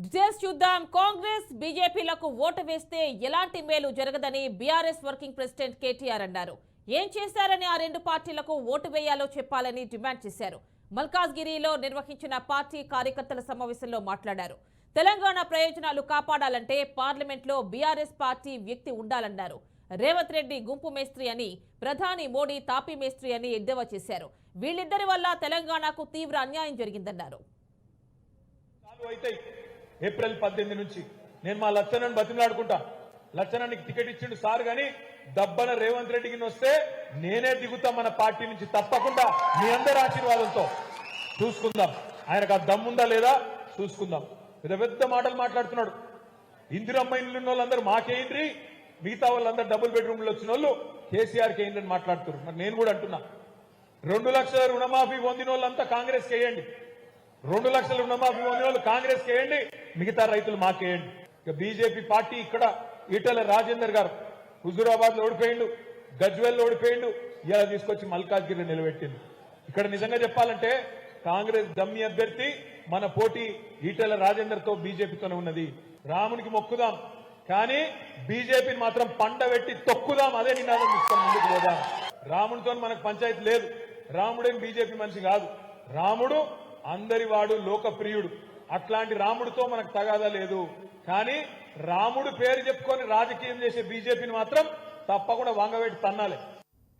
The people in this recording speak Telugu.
డీటెయిల్స్ చూద్దాం. కాంగ్రెస్ బీజేపీలకు ఓటు వేస్తే ఎలాంటి మేలు జరగదని బీఆర్ఎస్ వర్కింగ్ ప్రెసిడెంట్ కేటీఆర్ అన్నారు. ఏం చేశారని ఆ రెండు పార్టీలకు ఓటు వేయాలో చెప్పాలని డిమాండ్ చేశారు. మల్కాజ్గిరిలో నిర్వహించిన పార్టీ కార్యకర్తల సమావేశంలో మాట్లాడారు. తెలంగాణ ప్రయోజనాలు కాపాడాలంటే పార్లమెంట్లో బీఆర్ఎస్ పార్టీ వ్యక్తి ఉండాలన్నారు. రేవంత్ రెడ్డి గుంపు మేస్త్రి అని, ప్రధాని మోడీ తాపీ మేస్త్రి అని ఎద్దేవా చేశారు. వీళ్ళిద్దరి వల్ల తెలంగాణకు తీవ్ర అన్యాయం జరిగిందన్నారు. ఏప్రిల్ 18 నుంచి నేను మా లచ్చనని బతిమలాడుకుంటా. లచ్చనానికి టికెట్ ఇచ్చిండు సార్ గాని దబ్బన రేవంత్ రెడ్డికి వస్తే నేనే దిగుతా మన పార్టీ నుంచి, తప్పకుండా మీ అందరి ఆశీర్వాదంతో చూసుకుందాం. ఆయనకు ఆ దమ్ముందా లేదా చూసుకుందాం. పెద్ద పెద్ద మాటలు మాట్లాడుతున్నాడు. ఇందిరమ్మ ఇల్లు ఉన్న వాళ్ళందరూ మాకేంద్రి, మిగతా వాళ్ళందరూ డబుల్ బెడ్రూమ్లు వచ్చిన వాళ్ళు కేసీఆర్కి ఏంటని మాట్లాడుతున్నారు. మరి నేను కూడా అంటున్నా, 2 లక్షల రుణమాఫీ పొందిన వాళ్ళంతా కాంగ్రెస్ చేయండి, 2 లక్షల రుణమాఫీ పొందిన వాళ్ళు కాంగ్రెస్ చేయండి, మిగతా రైతులు మాకేయండి. ఇక బీజేపీ పార్టీ ఇక్కడ ఈటెల రాజేందర్ గారు హుజూరాబాద్ లో ఓడిపోయిండు, గజ్వేల్ లో ఓడిపోయిండు, ఇలా తీసుకొచ్చి మల్కాజ్గిరి నిలబెట్టింది. ఇక్కడ నిజంగా చెప్పాలంటే కాంగ్రెస్ దమ్మి అభ్యర్థి మన పోటీ ఈటెల రాజేందర్ తో బీజేపీతోనే ఉన్నది. రామునికి మొక్కుదాం కానీ బీజేపీని మాత్రం పండబెట్టి తొక్కుదాం, అదే నినాదం ఇస్తాం, ముందుకు పోదాం. రాముడితో మనకు పంచాయతీ లేదు. రాముడేం బీజేపీ మనిషి కాదు. రాముడు అందరి వాడు, లోకప్రియుడు. అట్లాంటి రాముడితో మనకు తగాదా లేదు. కానీ రాముడు పేరు చెప్పుకొని రాజకీయం చేసే బీజేపీని మాత్రం తప్పకుండా వంగబెట్టి తన్నాలి.